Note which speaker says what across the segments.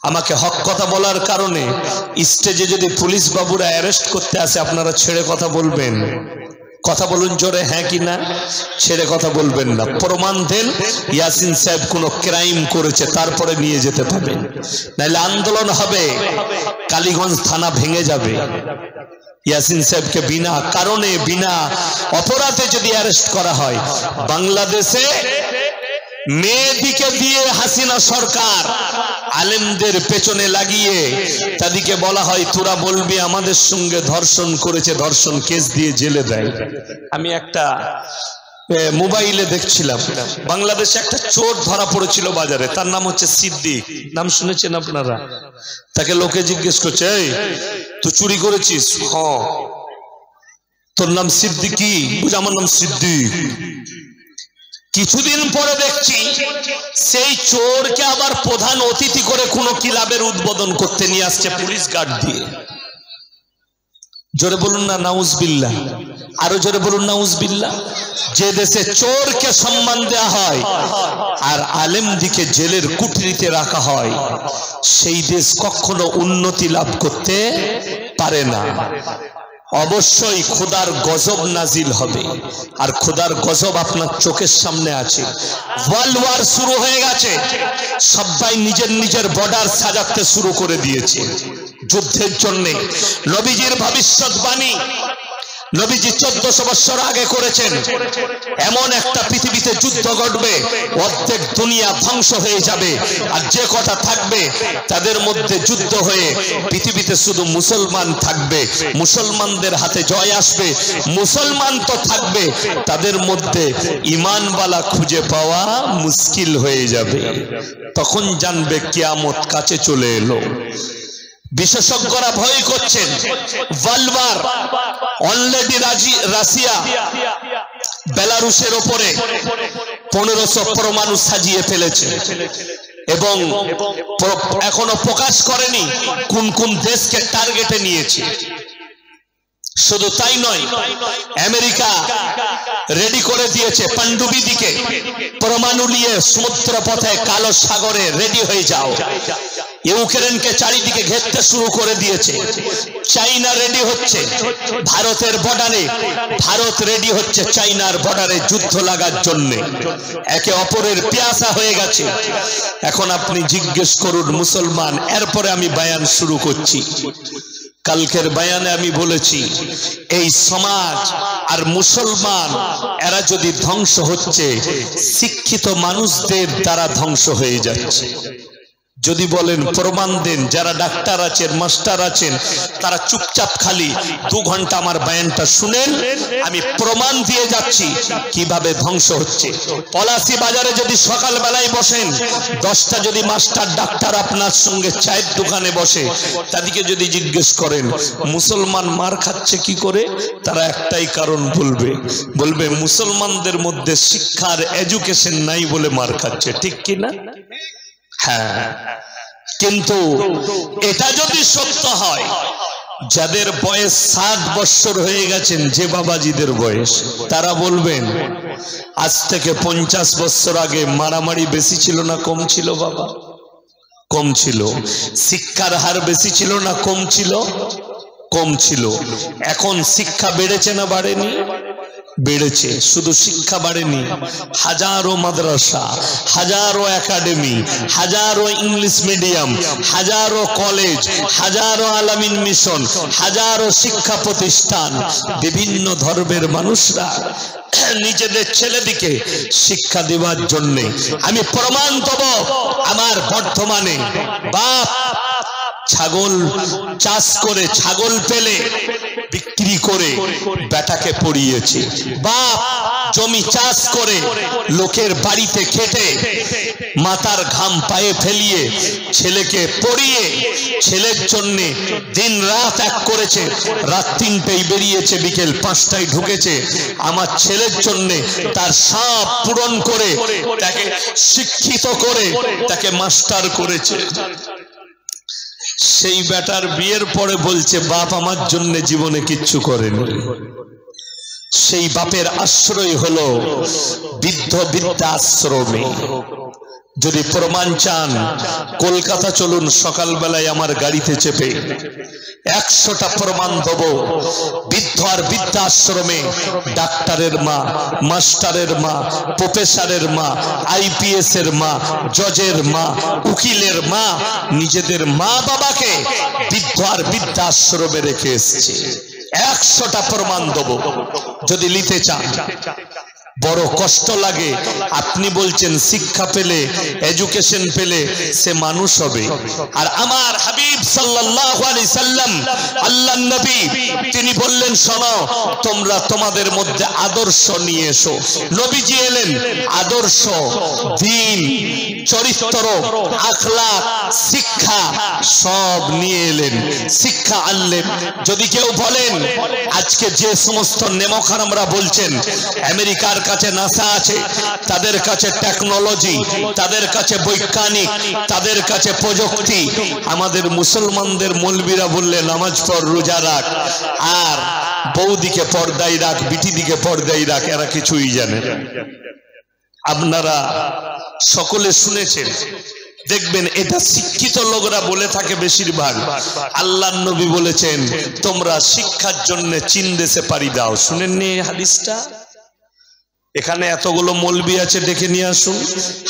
Speaker 1: আমাকে হক কথা বলার কারণে স্টেজে যদি পুলিশ বাবুরা অ্যারেস্ট করতে আসে আপনারা ছেড়ে কথা বলবেন? কথা বলুন জোরে, হ্যাঁ কি না? ছেড়ে কথা বলবেন না। প্রমাণ দেন ইয়াসিন সাহেব কোনো ক্রাইম করেছে, তারপরে নিয়ে যেতে পারবেন, নাহলে আন্দোলন হবে, কালীগঞ্জ থানা ভেঙে যাবে। ইয়াসিন সাহেবকে বিনা কারণে বিনা অপরাধে যদি অ্যারেস্ট করা হয়, বাংলাদেশে মেয়েদিকে দিয়ে হাসিনা সরকার আলেমদের পেছনে লাগিয়ে তাদেরকে বলা হয় তোরা বলবি আমাদের সঙ্গে ধর্ষণ করেছে, ধর্ষণ কেস দিয়ে জেলে দেয়। আমি একটা মোবাইলে দেখছিলাম, বাংলাদেশে একটা চোর ধরা পড়েছিল বাজারে, তার নাম হচ্ছে সিদ্দিক। নাম শুনেছেন আপনারা? তাকে লোকে জিজ্ঞেস করছে, এই তুই চুরি করেছিস? হ্যাঁ। তোর নাম সিদ্দিকি? বুঝ আমার নাম সিদ্দিক। কিছুদিন পরে দেখছি সেই চোরকে আবার প্রধান অতিথি করে কোন ক্লাবের উদ্বোধন করতে নিয়ে আসছে পুলিশ গার্ড দিয়ে। জোরে বলুন না নাউজবিল্লাহ, আরো জোরে বলুন নাউজবিল্লাহ। যে দেশে চোরকে সম্মান দেওয়া হয় আর আলেমদিকে জেলের কুঠরিতে রাখা হয়, সেই দেশ কখনো উন্নতি লাভ করতে পারে না। অবশ্যই খোদার গজব নাজিল হবে, আর খোদার গজব আপনার চোখের সামনে আছে। ওয়ার্ল্ড ওয়ার শুরু হয়ে গেছে, সবাই নিজের নিজের বর্ডার সাজাতে শুরু করে দিয়েছে যুদ্ধের জন্য। নবীজির ভবিষ্যৎবাণী নবীজি 1400 বছর আগে করেছেন, এমন একটা পৃথিবীতে যুদ্ধ ঘটবে, অর্ধেক দুনিয়া ধ্বংস হয়ে যাবে, আর যে কটা থাকবে তাদের মধ্যে যুদ্ধ হয়ে পৃথিবীতে শুধু মুসলমান থাকবে, মুসলমানদের হাতে জয় আসবে। মুসলমান তো থাকবে, তাদের মধ্যে ঈমানওয়ালা খুঁজে পাওয়া মুশকিল হয়ে যাবে। তখন জানবে কিয়ামত কাছে চলে এলো। বিশেষজ্ঞরা ভয় করছেন ওয়ার্ল্ড ওয়ার। অলরেডি রাশিয়া বেলারুশের উপরে 1500 পরমাণু সাজিয়ে ফেলেছে এবং এখনো প্রকাশ করেনি কোন কোন দেশকে টার্গেটে নিয়েছে। শুধু তাই নয়, আমেরিকা রেডি করে দিয়েছে পান্ডুবিদিকে, পরমাণু নিয়ে সমুদ্র পথে কালো সাগরে রেডি হয়ে যাও। ইউক্রেনকে চারিদিকে ঘেরতে শুরু করে দিয়েছে। চাইনা রেডি হচ্ছে ভারতের বর্ডারে, ভারত রেডি হচ্ছে চাইনার বর্ডারে যুদ্ধ লাগার জন্য। একে অপরের পিয়াসা হয়ে গেছে। এখন আপনি জিজ্ঞেস করুন মুসলমান, এরপরে আমি বয়ান শুরু করছি। কালকের বয়ানে আমি বলেছি এই সমাজ আর মুসলমান এরা যদি ধ্বংস হচ্ছে, শিক্ষিত মানুষদের দ্বারা ধ্বংস হয়ে যাচ্ছে। যদি বলেন প্রমাণ দেন, যারা ডাক্তার আছেন মাস্টার আছেন তারা চুপচাপ খালি 2 ঘন্টা আমার বয়ানটা শুনেন, আমি প্রমাণ দিয়ে যাচ্ছি কিভাবে ধ্বংস হচ্ছে। পলাশী বাজারে যদি সকাল বেলায় বসেন, 10টা যদি মাস্টার ডাক্তার আপনার সঙ্গে চায়ের দোকানে বসে, তাদেরকে যদি জিজ্ঞেস করেন মুসলমান মার খাচ্ছে কি করে, তারা একটাই কারণ বলবে মুসলমানদের মধ্যে শিক্ষার এডুকেশন নাই বলে মার খাচ্ছে। ঠিক কি না? হ্যাঁ, কিন্তু এটা যদি সত্য হয়, যাদের বয়স 60 বছর হয়ে গেছেন, যে বাবাজিদের বয়স, তারা বলবেন আজ থেকে 50 বছর আগে মারামারি বেশি ছিল না কম ছিল? বাবা, কম ছিল। শিক্ষার হার বেশি ছিল না কম ছিল? কম ছিল। এখন শিক্ষা বেড়েছে না বাড়েনি? বেড়েছে। শুধু শিক্ষা বাড়েনি, হাজারো মাদ্রাসা, হাজারো একাডেমি, হাজারো ইংলিশ মিডিয়াম, হাজারো কলেজ, হাজারো আলামিন মিশন, হাজারো শিক্ষা প্রতিষ্ঠান, বিভিন্ন ধর্মের মানুষরা নিজেদের ছেলেদিকে শিক্ষা দেওয়ার জন্য। আমি প্রমাণ দেব, আমার বর্ধমানে বাপ ছাগল চাষ করে, ছাগল পেলে বিক্রি করে বেটাকে পড়িয়েছে। বাপ জমি চাষ করে লোকের বাড়িতে খেটে মাথার ঘাম পায়ে ফেলিয়ে ছেলেকে পড়িয়ে, ছেলের জন্য দিন রাত এক করেছে। রাত 3টায় বেরিয়েছে, বিকেল 5টায় ঢুকেছে। আমার ছেলের জন্য তার সব পূরণ করে তাকে শিক্ষিত করে তাকে মাস্টার করেছে। সেই বেটার বিয়ের পরে বলছে বাপ আমার জন্য জীবনে কিচ্ছু করেনি। সেই বাপের আশ্রয় হলো বৃদ্ধ বৃদ্ধাশ্রমে। যদি প্রমাণ চান কলকাতা চলুন, সকালবেলায় আমার গাড়িতে চেপে 100টা প্রমাণ দেব। বৃদ্ধ আর বৃদ্ধাশ্রমে ডাক্তারের মা, মাস্টারের মা, প্রফেসরের মা, আইপিএস এর মা, জজের মা, উকিলের মা নিজেদের মা বাবাকে বৃদ্ধ আর বৃদ্ধাশ্রমে রেখে এসেছে। 100টা প্রমাণ দেব যদি নিতে চান। বড় কষ্ট লাগে। আপনি বলছেন শিক্ষা পেলে, এডুকেশন পেলে সে মানুষ হবে, আর আমার হাবিব সাল্লাল্লাহু আলাইহি সাল্লাম আল্লাহর নবী তিনি বললেন, শোনো তোমরা তোমাদের মধ্যে আদর্শ নিয়ে এসো। নবীজি এলেন আদর্শ, দ্বীন, চরিত্র, আখলাক, শিক্ষা সব নিয়ে এলেন। শিক্ষা আনলেন। যদি কেউ বলেন আজকে যে সমস্ত নেমখারামরা বলছেন আমেরিকার কাছে নাসা আছে, তাদের কাছে টেকনোলজি, তাদের কাছে বৈজ্ঞানিক, তাদের কাছে প্রযুক্তি, আমাদের মুসলমানদের মৌলবীরা বললে নামাজ পড়, রোজা রাখ, আর বৌদিকে পর্দায় রাখ, বিটি দিকে পর্দায় রাখ, এরা কিছুই জানে না। আপনারা সকলে শুনেছেন, দেখবেন এটা শিক্ষিত লোকরা বলে থাকে বেশিরভাগ। আল্লাহর নবী বলেছেন তোমরা শিক্ষার জন্য চীন দেশে পাড়ি দাও। শুনেননি এই হাদিসটা? এখানে এতগুলো মৌলবি আছে, ডেকে নিয়ে আসুন।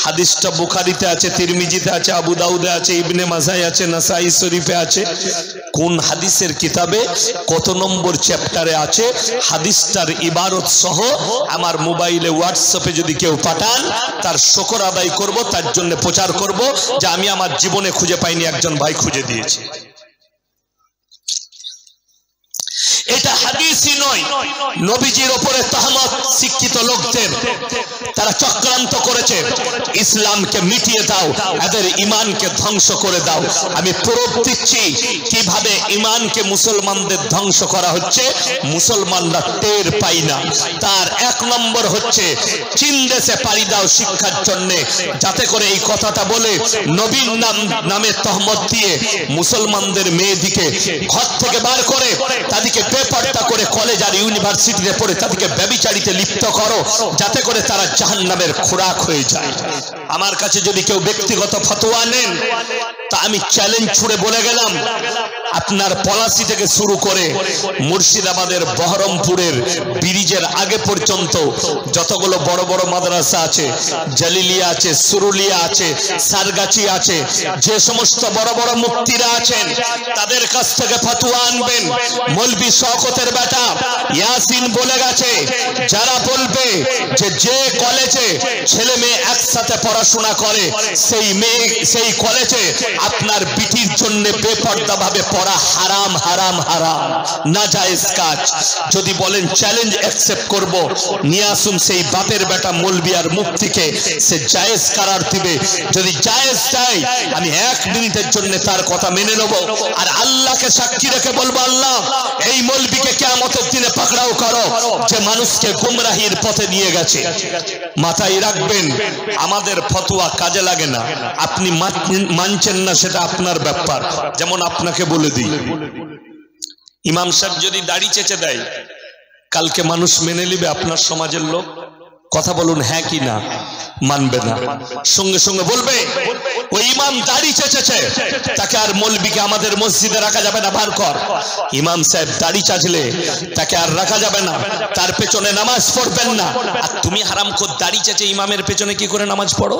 Speaker 1: হাদিসটা বুখারীতে আছে, তিরমিজিতে আছে, আবু দাউদে আছে, ইবনে মাজায় আছে, নাসাই শরীফে আছে। কোন হাদিসের কিতাবে কত নম্বর চ্যাপ্টারে আছে হাদিসটার ইবারত সহ আমার মোবাইলে হোয়াটসঅ্যাপে যদি কেউ পাঠান তার শুকর আদায় করব, তার জন্য প্রচার করব যে আমি আমার জীবনে খুঁজে পাইনি, একজন ভাই খুঁজে দিয়েছে। এটা হাদিসই নয়, নবীজির উপরে তহমত শিক্ষিত লোকদের, তারা চক্রান্ত করেছে ইসলামকে মিটিয়ে দাও, এদের ঈমানকে ধ্বংস করে দাও। আমি প্রুফ দিচ্ছি কিভাবে ঈমানকে মুসলমানদের ধ্বংস করা হচ্ছে, মুসলমানরা টের পায় না। তার 1 নম্বর হচ্ছে চীন দেশে পাড়ি দাও শিক্ষার জন্য, যাতে করে এই কথাটা বলে নবীর নামে তহমত দিয়ে মুসলমানদের মেয়েদিকে ঘর থেকে বার করে তাদেরকে বেপর্দা করে কলেজ আর ইউনিভার্সিটিতে পড়ে তাদেরকে ব্যভিচারিতে লিপ্ত করো, যাতে করে তারা জাহান্নামের খোরাক হয়ে যায়। আমার কাছে যদি কেউ ব্যক্তিগত ফতোয়া নেন তা আমি চ্যালেঞ্জ ছুড়ে বলে গেলাম, আপনার পলাশী থেকে শুরু করে মুর্শিদাবাদের বহরমপুরের ব্রিজের আগে পর্যন্ত যতগুলো বড় বড় মাদ্রাসা আছে, জালিলিয়া আছে, সুরুলিয়া আছে, সারগাছি আছে, যে সমস্ত বড় বড় মুফতিরা আছেন তাদের কাছ থেকে ফতোয়া আনবেন। মৌলভী শওকতের বেটা ইয়াসিন বলে গেছে, যারা বলবে যে কলেজে ছেলে মেয়ে একসাথে পড়াশোনা করে সেই কলেজে আপনার বিটির জন্য বেপর্দা ভাবে পড়া হারাম, হারাম, হারাম, নাজায়েজ কাজ। যদি বলেন চ্যালেঞ্জ অ্যাকসেপ্ট করব, নিয়ে আসুন সেই বাপের বেটা মৌলভী আর মুফতিকে, সে জায়েজ কারার দিবে। যদি জায়েজ চাই আমি 1 মিনিটের জন্য তার কথা মেনে নেব, আর আল্লাহকে সাক্ষী রেখে বলবো, আল্লাহ এই মৌলভীকে কিয়ামতের দিনে পাকড়াও করো যে মানুষকে গুমরাহির পথে নিয়ে গেছে। মাথায় রাখবেন আমাদের ফতোয়া কাজে লাগে না, আপনি মানছেন না সেটা আপনার ব্যাপার। যেমন আপনাকে বলে দিই, ইমাম সাহেব যদি দাড়ি চেঁচে দেয় কালকে মানুষ মেনে নিবে আপনার সমাজের লোক? কথা বলুন হ্যাঁ কি না? মানবে না, সঙ্গে সঙ্গে বলবে ওই ইমাম দাড়ি চেঁচেছে, তাকে আর মৌলবীকে আমাদের মসজিদে রাখা যাবে না, বার কর। ইমাম সাহেব দাড়ি চাচলে তাকে আর রাখা যাবে না, তার পেছনে নামাজ পড়বেন না। আর তুমি হারামখোর দাড়ি চেঁচে ইমামের পেছনে কি করে নামাজ পড়ো?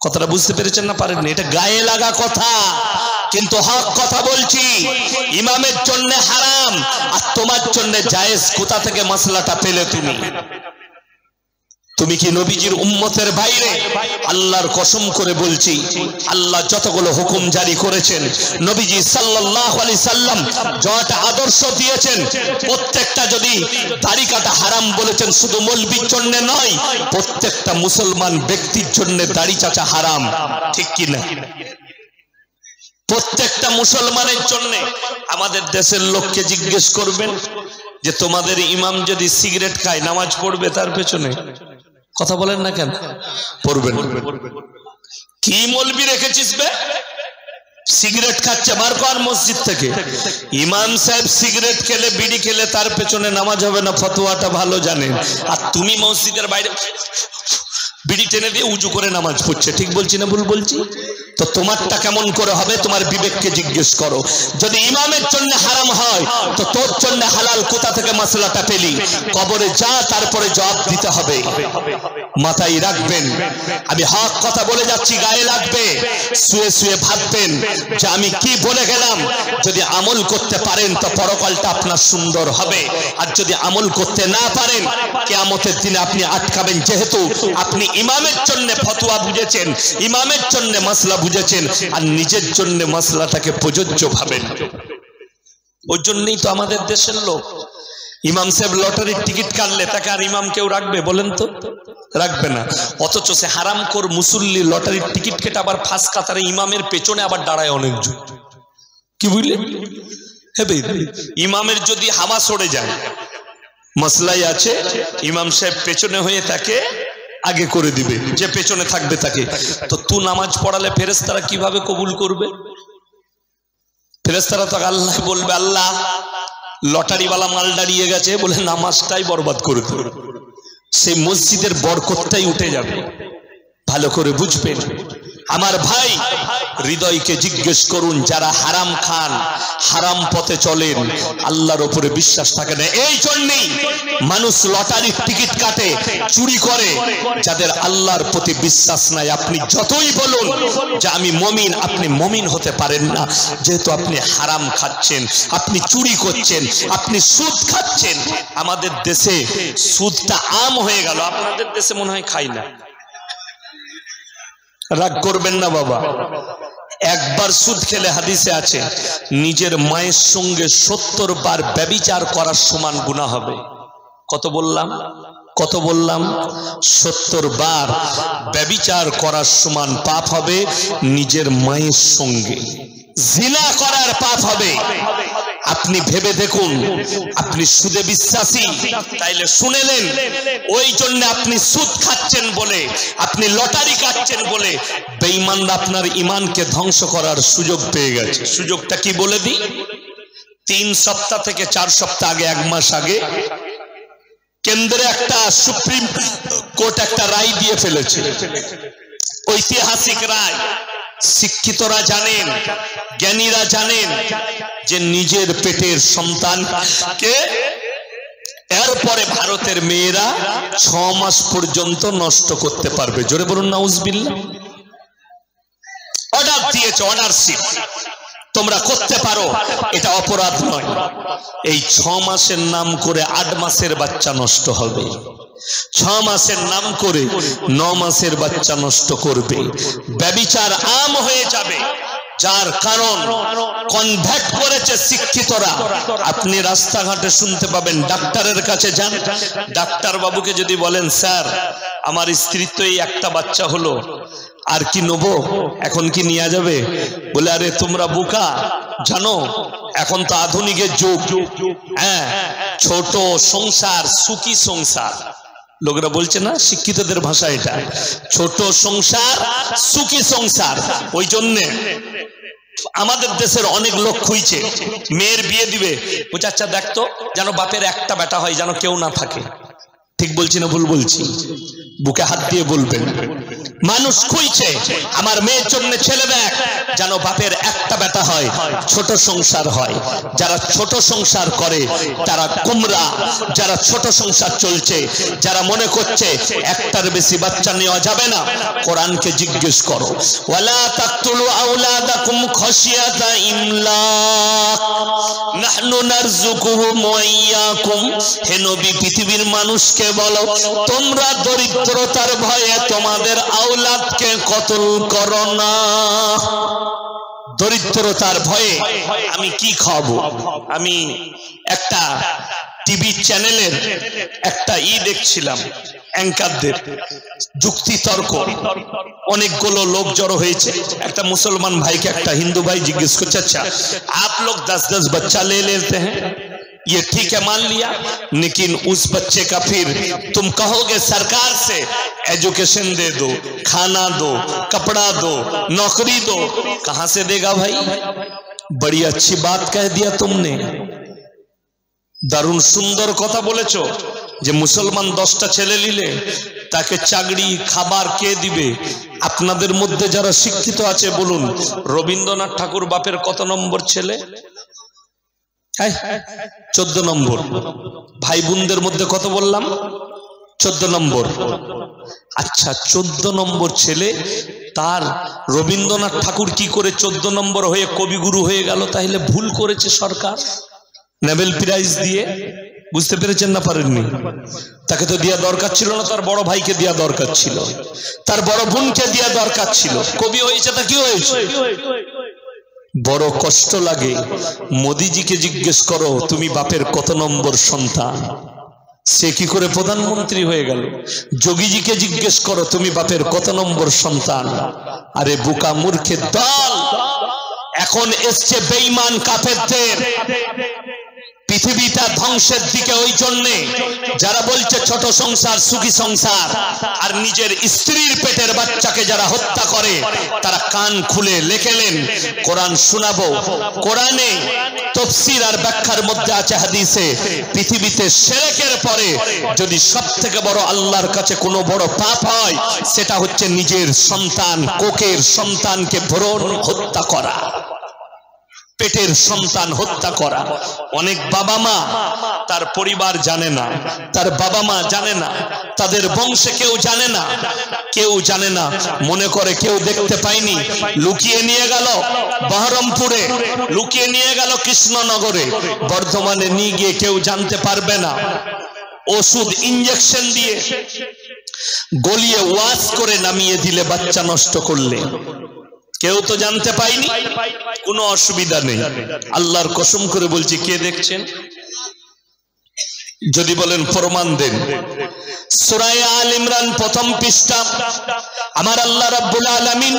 Speaker 1: কথাটা বুঝতে পেরেছেন না পারেননি? এটা গায়ে লাগা কথা, কিন্তু হক কথা বলছি। ইমামের জন্য হারাম আর তোমার জন্য জায়েজ। কোথা থেকে মশলাটা পেলে তুমি? তুমি কি নবীজির উম্মতের বাইরে? আল্লাহর কসম করে বলছি, আল্লাহ যতগুলো হুকুম জারি করেছেন, নবীজি সাল্লাল্লাহু আলাইহি সাল্লাম যতটা আদর্শ দিয়েছেন, প্রত্যেকটা যদি দাড়ি কাটা হারাম বলেছেন শুধু মৌলবীর জন্য নয়, প্রত্যেকটা মুসলমান ব্যক্তির জন্য দাড়ি চাচা হারাম, ঠিক কি না? প্রত্যেকটা মুসলমানের জন্য। আমাদের দেশের লোককে জিজ্ঞেস করবেন যে তোমাদের ইমাম যদি সিগারেট খায় নামাজ পড়বে তার পেছনে? কথা বলেন না কেন? পড়বেন। কি মৌলবি রেখেছিস বে? সিগারেট খাচ্ছে, বার কর মসজিদ থেকে। ইমাম সাহেব সিগারেট খেলে, বিড়ি খেলে তার পেছনে নামাজ হবে না, ফতোয়াটা ভালো জানেন। আর তুমি মসজিদের বাইরে বিড়ি টেনে দিয়ে উজু করে নামাজ পড়ছে, ঠিক বলছি না ভুল বলছি? তো তোমারটা কেমন করে হবে তোমার বিবেককে জিজ্ঞেস করো। যদি ইমামের জন্য হারাম হয় তো তোর জন্য হালাল কোথা থেকে মশলাটা পেলি? কবরে যা, তারপরে জবাব দিতে হবে, মাথায় রাখবেন। আমি হক কথা বলে যাচ্ছি, গায়ে লাগবে। শুয়ে শুয়ে ভাববেন যে আমি কি বলে গেলাম। যদি আমল করতে পারেন তো পরকালটা আপনার সুন্দর হবে, আর যদি আমল করতে না পারেন কিয়ামতের দিনে আপনি আটকাবেন। যেহেতু আপনি ইমামের জন্য ফতোয়া বুঝেছেন, ইমামের জন্য মাসলা বুঝেছেন, আর নিজের জন্য মাসলাটাকে প্রযোজ্য ভাবেন। ওই জন্যই তো আমাদের দেশের লোক, ইমাম সাহেব লটারির টিকিট কাটলে তাকে আর ইমাম কেউ রাখবে বলেন তো? রাখবে না। অথচ সে হারামখোর মুসল্লি লটারির টিকিট কেটে আবার ফাঁস কাতারে ইমামের পেছনে আবার দাঁড়ায় অনেকজন। কি বুঝলেন? ইমামের যদি হাওয়া সরে যায়, মসলাই আছে, ইমাম সাহেব পেছনে হয়ে তাকে আগে করে দিবে, যে পেছনে থাকবে তাকে। তো তুই নামাজ পড়ালে ফেরেশতারা কিভাবে কবুল করবে? ফেরেশতারা তো আল্লাহ বলবে, আল্লাহ লটারিওয়ালা মাল দাঁড়িয়ে গেছে বলে নামাজটাই বরবাদ করে দেবে, সেই মসজিদের বরকতটাই উঠে যাবে। ভালো করে বুঝবেন আমার ভাই, হৃদয়কে জিজ্ঞেস করুন। যারা হারাম খান, হারাম পথে চলেন, আল্লাহর উপরে বিশ্বাস থাকে না। এই জন্যই মানুষ লটারির টিকিট কাটে, চুরি করে। যাদের আল্লাহর প্রতি বিশ্বাস নাই, আপনি যতই বলুন যে আমি মুমিন, আপনি মুমিন হতে পারেন না। যেহেতু আপনি হারাম খাচ্ছেন, আপনি চুরি করছেন, আপনি সুদ খাচ্ছেন। আমাদের দেশে সুদটা আম হয়ে গেল, আপনাদের দেশে মনে হয় খাই না। রাগ করবেন না বাবা। একবার সুদ খেলে হাদিসে আছে নিজের মায়ের সঙ্গে 70 বার ব্যভিচার করার সমান গুনাহ হবে। কত বললাম? কত বললাম? 70 বার ব্যভিচার করার সমান পাপ হবে নিজের মায়ের সঙ্গে। জিনা করার পাপ হবে। আপনি ভেবে দেখুন, আপনি সুদে বিশ্বাসী, তাইলে শুনেলেন, ওই জন্য আপনি সুদ খাচ্ছেন বলে, আপনি লটারি কাটছেন বলে বেঈমানরা আপনার ঈমানকে ধ্বংস করার সুযোগ পেয়ে গেছে। সুযোগটা কি বলে দিই? 3 সপ্তাহ থেকে 4 সপ্তাহ আগে, 1 মাস আগে কেন্দ্রে একটা সুপ্রিম কোর্ট একটা রায় দিয়ে ফেলেছে, ঐতিহাসিক রায়। শিক্ষিতরা জানেন, জ্ঞানীরা জানেন যে নিজের পেটের সন্তানকে এরপরে ভারতের মেয়েরা 6 মাস পর্যন্ত নষ্ট করতে পারবে। জোরে বলুন নাউজুবিল্লাহ। অর্ডার দিয়েছে, অর্ডারশিপ, তোমরা করতে পারো, এটা অপরাধ নয়। এই 6 মাসের নাম করে 8 মাসের বাচ্চা নষ্ট হবে, 6 মাসের নাম করে 9 মাসের বাচ্চা নষ্ট করবে। ব্যভিচার আম হয়ে যাবে, যার কারণ কনভার্ট করেছে শিক্ষিতরা। আপনি রাস্তাঘাটে শুনতে পাবেন, ডাক্তারের কাছে যান, ডাক্তার বাবুকে যদি বলেন স্যার আমার স্ত্রীর তো এই একটা বাচ্চা হলো, আর কি নেবো, এখন কি নিয়ে যাবে? বলে আরে তোমরা বোকা, জানো এখন তো আধুনিকের যুগ। হ্যাঁ, ছোট সংসার সুখী সংসার। লোকরা বলছে না, শিক্ষিতদের ভাষা এটা, ছোট সংসার সুখী সংসার। ওই জন্যে আমাদের দেশের অনেক লোক খুঁজছে, মেয়ের বিয়ে দিবে, বলছে আচ্ছা দেখতো যেন বাপের একটা বেটা হয়, যেন কেউ না থাকে। ঠিক বলছি না ভুল বলছি? বুকে হাত দিয়ে বলবেন। মানুষ খুঁজছে আমার মেয়ের জন্য ছেলে দেখ, যেন বাপের একটা বেটা হয়, ছোট সংসার হয়। যারা ছোট সংসার করে তারা কুমরা। যারা ছোট সংসার চলছে, যারা মনে করছে একটার বেশি বাচ্চা নেওয়া যাবে না, কোরআনকে জিজ্ঞেস করো, ওয়ালা তাকতুলু আওলাদাকুম খাশিয়াতা ইমলাক নাহনু নারযুকুহুম ওয়া ইয়াকুম। হে নবী, পৃথিবীর মানুষকে বলো তোমরা দরিদ্রতার ভয়ে তোমাদের আওলাদকে কতল করো না। দরিদ্রতার ভয়ে আমি কি খাবো? আমি একটা টিভি চ্যানেলের একটা দেখছিলাম, অ্যাঙ্কারদের যুক্তি তর্ক, অনেকগুলো লোক জড়ো হয়েছে। একটা মুসলমান ভাইকে একটা হিন্দু ভাই জিজ্ঞেস করছে, আচ্ছা आप लोग 10-10 बच्चा ले लेते हैं, ये ठीक है मान लिया, लेकिन उस बच्चे का फिर तुम कहोगे सरकार से एजुकेशन दे दो, खाना दो, कपड़ा दो, नौकरी दो, कहां से देगा भाई? बड़ी अच्छी बात कह दिया तुमने, दारुण सुंदर কথা বলেছো। যে মুসলমান 10টা ছেলে নিলে তাকে চাকরি খাবার কে দিবে? আপনাদের মধ্যে যারা শিক্ষিত আছে বলুন, রবীন্দ্রনাথ ঠাকুর বাপের কত নম্বর ছেলে? 14 নম্বর। ভাই বোনদের মধ্যে কত বললাম? 14 নম্বর। আচ্ছা, 14 নম্বর ছেলে, তার রবীন্দ্রনাথ ঠাকুর কি করে 14 নম্বর হয়ে কবিগুরু হয়ে গেল? তাহলে ভুল করেছে সরকার নোবেল প্রাইজ দিয়ে। বুঝতে পেরেছেন না পারেননি? তাকে তো দেওয়া দরকার ছিল না, তার বড় ভাইকে দেওয়া দরকার ছিল, তার বড় বোনকে দেওয়া দরকার ছিল। কবি হয়েছে তা কি হয়েছে? বড় কষ্ট লাগে। মোদিজিকে জিজ্ঞেস করো তুমি বাপের কত নম্বর সন্তান, সে কি করে প্রধানমন্ত্রী হয়ে গেল? যোগীজিকে জিজ্ঞেস করো তুমি বাপের কত নম্বর সন্তান। আরে বোকা মূর্খের দল, এখন এসছে বেঈমান কাফেরদের। পৃথিবীটা ধ্বংসের দিকে। ওই জন্যে যারা বলছে ছোট সংসার সুখী সংসার, আর নিজের স্ত্রীর পেটের বাচ্চাকে যারা হত্যা করে, তারা কান খুলে লেখেলেন কোরআন শোনাবো। কোরআনে তাফসীর আর ব্যাখ্যার মধ্যে আছে হাদিসে, পৃথিবীতে শিরকের পরে যদি সবথেকে বড় আল্লাহর কাছে কোনো বড় পাপ হয়, সেটা হচ্ছে নিজের সন্তান, কোকের সন্তানকে ভ্রূণ হত্যা করা, পেটের সন্তান হত্যা করা। অনেক বাবা মা তার পরিবার জানে না, তার বাবা মা জানে না, তাদের বংশে কেউ জানে না, কেউ জানে না, মনে করে কেউ দেখতে পায়নি, লুকিয়ে নিয়ে গেল বহরমপুরে, লুকিয়ে নিয়ে গেল কৃষ্ণনগরে, বর্ধমানে নিয়ে গিয়ে কেউ জানতে পারবে না। ওষুধ ইঞ্জেকশন দিয়ে গলিয়ে ওয়াশ করে নামিয়ে দিলে বাচ্চা নষ্ট করলে কেউ তো জানতে পাইনি, কোনো অসুবিধা নেই। আল্লাহর কসম করে বলছি, কে দেখছেন? যদি বলেন প্রমাণ দেন। সূরা আল ইমরান প্রথম পৃষ্ঠা আমার আল্লাহ রাব্বুল আলামিন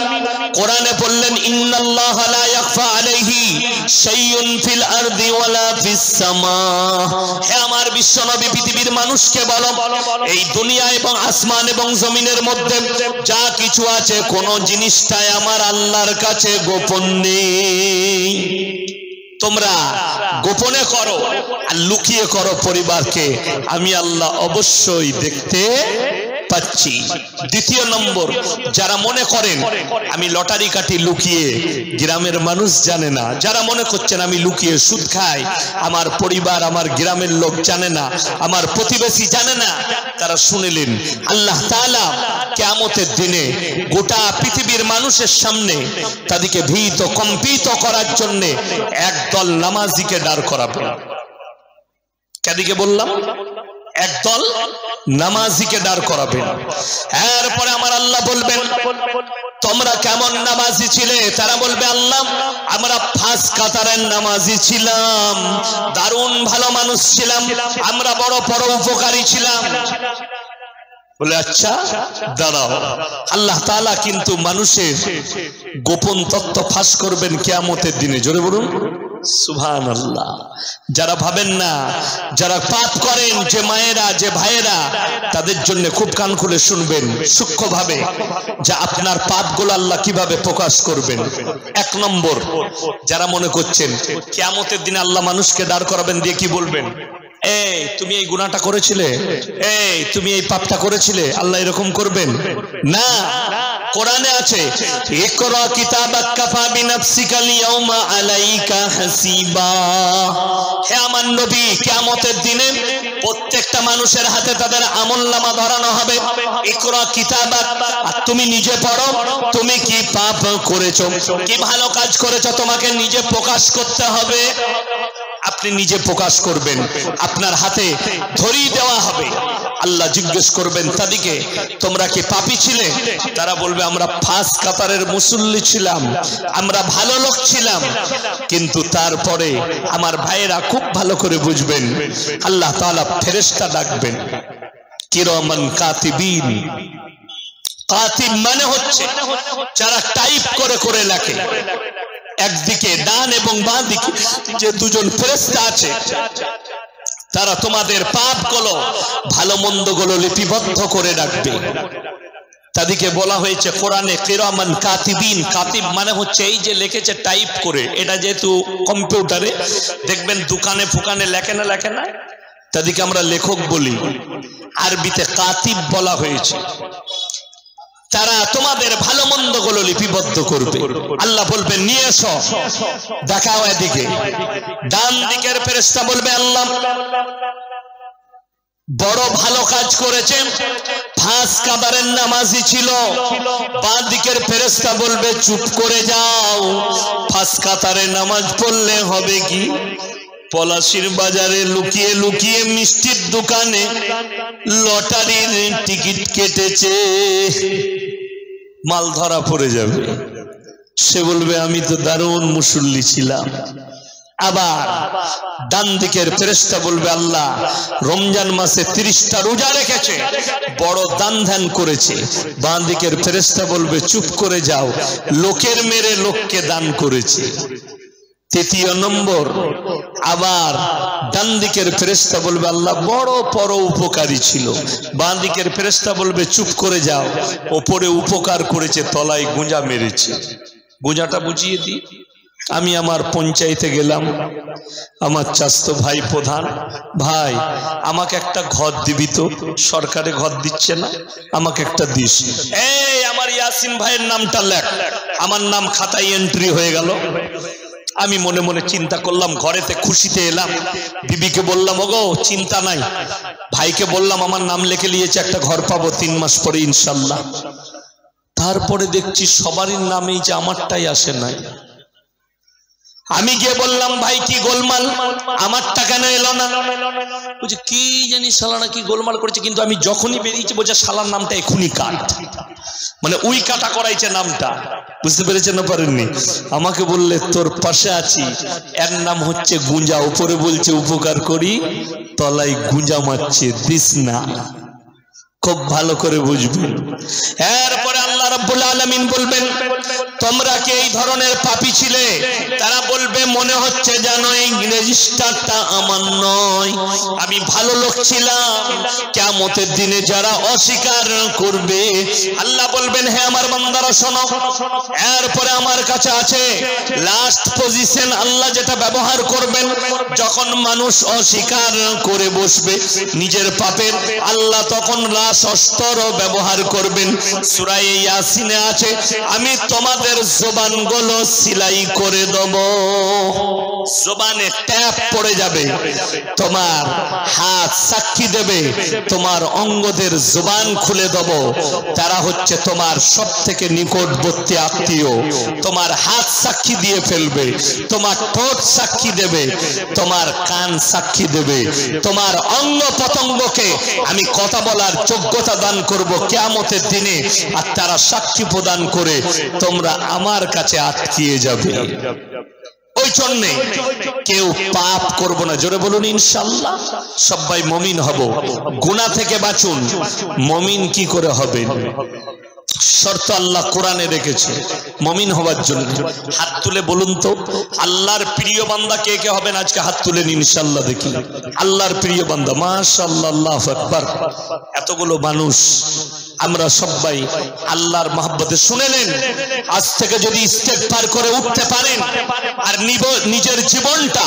Speaker 1: কোরআনে বললেন, ইন্নাল্লাহা লা ইয়াখফা আলাইহি শাইউন ফিল আরদি ওয়ালা ফিস সামা। হে আমার বিশ্বনবী, পৃথিবীর মানুষকে বলো, এই দুনিয়া এবং আসমান এবং জমিনের মধ্যে যা কিছু আছে, কোন জিনিসটাই আমার আল্লাহর কাছে গোপন নেই। তোমরা গোপনে করো আর লুকিয়ে করো পরিবারকে, আমি আল্লাহ অবশ্যই দেখতে পাচ্ছি। দ্বিতীয় নম্বর, যারা মনে করেন আমি লটারি কাটি লুকিয়ে, গ্রামের মানুষ জানে না, যারা মনে করছেন আমি লুকিয়ে সুদ খাই, আমার পরিবার আমার গ্রামের লোক জানে না, আমার প্রতিবেশী জানে না, তারা শুনলেন আল্লাহ তাআলা কিয়ামতের দিনে গোটা পৃথিবীর মানুষের সামনে তাদেরকে ভীত কম্পিত করার জন্য একদল নামাজিকে দাঁড় করাবেন। কাদিকে বললাম, একদল নামাজিকে দাঁড় করাবেন। এরপরে আমার আল্লাহ বলবেন, তোমরা কেমন নামাজি ছিলে? তারা বলবে, আল্লাহ আমরা ফাঁস কাতারের নামাজি ছিলাম, দারুণ ভালো মানুষ ছিলাম, আমরা বড় পরোপকারী ছিলাম। বলে আচ্ছা দাঁড়াও, আল্লাহ তাআলা কিন্তু মানুষের গোপন তত্ত্ব ফাঁস করবেন কিয়ামতের দিনে। জোরে বলুন সুবহানাল্লাহ। যারা ভাবেন না, যারা পাপ করেন, যে মায়েরা যে ভাইয়েরা, তাদের জন্য খুব কান খুলে শুনবেন সূক্ষ্মভাবে, যে আপনার পাপগুলো আল্লাহ কিভাবে প্রকাশ করবেন। এক নম্বর, যারা মনে করছেন কিয়ামতের দিনে আল্লাহ মানুষকে দাঁড় করাবেন দিয়ে কি বলবেন? এই তুমি এই গুনাহটা করেছিলে, এই তুমি এই পাপটা করেছিলে, আল্লাহ এরকম করবেন না। কোরআনে আছে, ইকরা কিতাবাক কাফা বিনাফসিকাল ইয়াউমা আলাইকা হাসিবা। হে আমার নবী, কিয়ামতের দিনে প্রত্যেকটা মানুষের হাতে তাদের আমলনামা ধরানো হবে। ইকরা কিতাবাক, আর তুমি নিজে পড়ো, তুমি কি পাপ করেছো, কি ভালো কাজ করেছো, তোমাকে নিজে প্রকাশ করতে হবে। আপনি নিজে প্রকাশ করবেন, আপনার হাতে ধরিয়ে দেওয়া হবে। আল্লাহ জিজ্ঞেস করবেন তাদেরকে, তোমরা কি পাপী ছিলে? তারা বলবে, আমরা ফাঁস কাতারের মুসল্লি ছিলাম, আমরা ভালো লোক ছিলাম। কিন্তু তারপরে আমার ভাইয়েরা খুব ভালো করে বুঝবেন, আল্লাহ তাআলা ফেরেশতা ডাকবেন, কিরামান কাতিবিন। কাতিব মানে হচ্ছে যারা টাইপ করে করে লেখে। একদিকে ডান এবং বাঁ দিকে যে দুজন ফেরেশতা আছে, তারা তোমাদের পাপগুলো ভালো মন্দগুলো লিপিবদ্ধ করে রাখবে। তাদেরকে বলা হয়েছে কোরআনে কিরামান কাতিবিন। কাতিব মানে হচ্ছে এই যে লিখেছে টাইপ করে, এটা যেহেতু কম্পিউটারে দেখবেন দোকানে ফুকানে লেখে না, তাদেরকে আমরা লেখক বলি, আরবিতে কাতিব বলা হয়েছে। তারা তোমাদের ভালো মন্দ গুলো লিপিবদ্ধ করবে। আল্লাহ বলবেন নিয়ে এসো, দেখাও এদিকে। ডান দিকের ফেরেশতা বলবে আল্লাহ বড় ভালো কাজ করেছে, 5 কাবারের নামাজি ছিল। বাঁ দিকের ফেরেশতা বলবে চুপ করে যাও, 5 কাতারে নামাজ পড়লে হবে কি? পলাশির বাজারে লুকিয়ে লুকিয়ে মিষ্টির দোকানে লটারির টিকিট কেটেছে, মাল ধরা পড়ে যাবে। সে বলবে আমি তো দারুণ মুসল্লি ছিলাম। আবার ডান দিকের ফেরেশতা বলবে আল্লাহ রমজান মাসে 30টা রোজা রেখেছে, বড় দান ধ্যান করেছে। বাঁ দিকের ফেরেশতা বলবে চুপ করে যাও, লোকের মেরে লোককে দান করেছে। 3য় নম্বর, আবার ডান দিকের ফেরেশতা বলবে আল্লাহ বড় উপকারী ছিল। বাঁ দিকের ফেরেশতা বলবে চুপ করে যাও, ওপরে উপকার করেছে, তলায় গুঁজা মেরেছে। গুঁজাটা বুঝিয়ে দিই। আমি আমার পঞ্চায়েতে গেলাম, আমার চাচতো ভাই প্রধান, ভাই আমাকে একটা ঘর দিবি তো, সরকারে ঘর দিচ্ছে না, আমাকে একটা দিস। এই আমার ইয়াসিন ভাইয়ের নামটা লেখ। আমার নাম খাতায় এন্ট্রি হয়ে গেল। আমি মনে মনে চিন্তা করলাম, ঘরেতে খুশিতে এলাম, বিবিকে বললাম ওগো চিন্তা নাই, ভাইকে বললাম আমার নাম লিখে নিয়েছে, একটা ঘর পাবো 3 মাস পরে ইনশাল্লাহ। তারপরে দেখছি সবারই নামেই যে আমারটাই আসে নাই। আমি গিয়ে বললাম ভাই কি গোলমাল, আমারটা কেন এলো না? বলছে কি জানি শালারা কি গোলমাল করেছে, কিন্তু আমি যখনই বেরিয়েছি বলছে শালার নামটা এখুনি কাট, মানে উই কাটা করাইছে নামটা। বুঝতে পেরেছেন না পারেননি? আমাকে বললে তোর পাশে আছি, এর নাম হচ্ছে গুঁজা, উপরে বলছে উপকার করি, তলায় গুঁজা মারছে, দিস না। খুব ভালো করে বুঝবেন। এরপরে আল্লাহ রাব্বুল আলামিন বলবেন তোমরা কি এই ধরনের পাপী ছিলে? তারা বলবে মনে হচ্ছে জানো এই রেজিস্টারটা আমার নয়, আমি ভালো লোক ছিলাম। কিয়ামতের দিনে যারা অস্বীকার করবে আল্লাহ বলবেন হ্যাঁ আমার বান্দারা শোনো। এরপরে আমার কাছে আছে লাস্ট পজিশন, আল্লাহ যেটা ব্যবহার করবেন যখন মানুষ অস্বীকার করে বসবে নিজের পাপের, আল্লাহ তখন অস্ত্র ব্যবহার করবেন। সূরা ইয়াসিনে আছে আমি তোমাদের জবানগুলো সিলাই করে দেব, জবানে ট্যাপ পড়ে যাবে, তোমার হাত সাক্ষী দেবে, তোমার অঙ্গদের জবান খুলে দেব। তারা হচ্ছে তোমার সবথেকে নিকটবর্তী আত্মীয়, তোমার হাত সাক্ষী দিয়ে ফেলবে, তোমার ঠোঁট সাক্ষী দেবে, তোমার কান সাক্ষী দেবে, তোমার অঙ্গ প্রত্যঙ্গকে আমি কথা বলার যোগ্যতা দান করব কিয়ামতের দিনে, আর তারা সাক্ষী প্রদান করে তোমরা আমার কাছে আটকিয়ে যাবে। ওই জন্য কেউ পাপ করব না, জোরে বলুন ইনশাআল্লাহ। সবাই মুমিন হব, গুনাহ থেকে বাঁচুন। মুমিন কি করে হবেন? শর্ত আল্লাহ কোরআনে রেখেছে মুমিন হওয়ার জন্য। হাত তুলে বলুন তো আল্লাহর প্রিয় বান্দা কে কে হবেন? আজকে হাত তুলেন ইনশাআল্লাহ দেখি। আল্লাহর প্রিয় বান্দা, মাশাআল্লাহ, আল্লাহু আকবার। এতগুলো মানুষ আমরা সবাই আল্লাহর মহব্বতে শুনে নেন। আজ থেকে যদি ইস্তেগফার করে উঠতে পারেন আর নিজের জীবনটা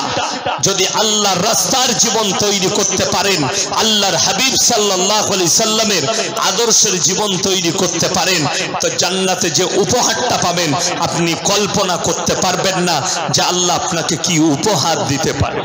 Speaker 1: যদি আল্লাহর রাস্তার জীবন তৈরি করতে পারেন, আল্লাহর হাবিব সাল্লাল্লাহু আলাইহি সাল্লামের আদর্শের জীবন তৈরি করতে পারেন, তো জান্নাতে যে উপহারটা পাবেন আপনি কল্পনা করতে পারবেন না যে আল্লাহ আপনাকে কি উপহার দিতে পারে।